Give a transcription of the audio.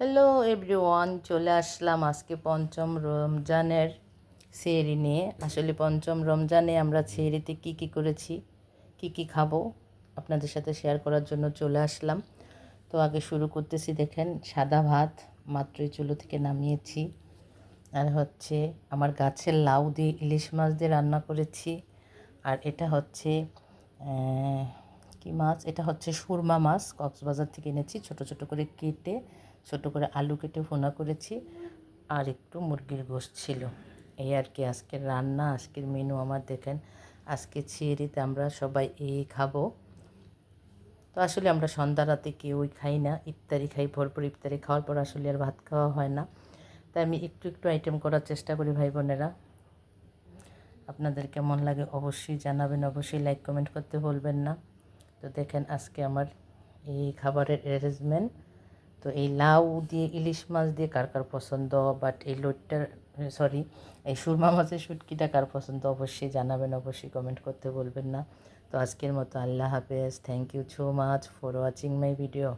Hello everyone, চলে আসলাম আজকে পঞ্চম রমজানের সেহরি নিয়ে। আসলে পঞ্চম রমজানে আমরা সেহরিতে কী করেছি, কী খাবো আপনাদের সাথে শেয়ার করার জন্য চলে আসলাম। তো আগে শুরু করতেছি, দেখেন সাদা ভাত মাত্রই চুলো থেকে নামিয়েছি। আর হচ্ছে আমার গাছের লাউ দিয়ে ইলিশ মাছ দিয়ে রান্না করেছি। আর এটা হচ্ছে কি মাছ, এটা হচ্ছে সুরমা মাছ, কক্সবাজার থেকে এনেছি। ছোট ছোট করে কেটে, ছোট করে আলু কেটে ভুনা করেছি। আর একটু মুরগির গোশত ছিল। এই আর কি আজকের রান্না, আজকের মেনু আমার। দেখেন আজকে ছিঁড়িতে আমরা সবাই খাবো। তো আসলে আমরা সন্ধ্যা রাতে কেউই খাই না, ইফতারি খাই। ভরপুর ইফতারি খাওয়ার পর আসলে আর ভাত খাওয়া হয় না। তাই আমি একটু একটু আইটেম করার চেষ্টা করি ভাই বোনেরা। আপনাদের কেমন লাগে অবশ্যই জানাবেন, অবশ্যই লাইক কমেন্ট করতে ভুলবেন না। তো দেখেন আজকে আমার এই খাবারের অ্যারেঞ্জমেন্ট। তো এই লাউ দিয়ে ইলিশ মাছ দিয়ে কার কার পছন্দ, বাট এই লোটটার এই সুরমা মাছের শুটকিটা কার পছন্দ অবশ্যই জানাবেন, অবশ্যই কমেন্ট করতে বলবেন না। তো আজকের মতো আল্লাহ হাফেজ। Thank you so much for watching my video.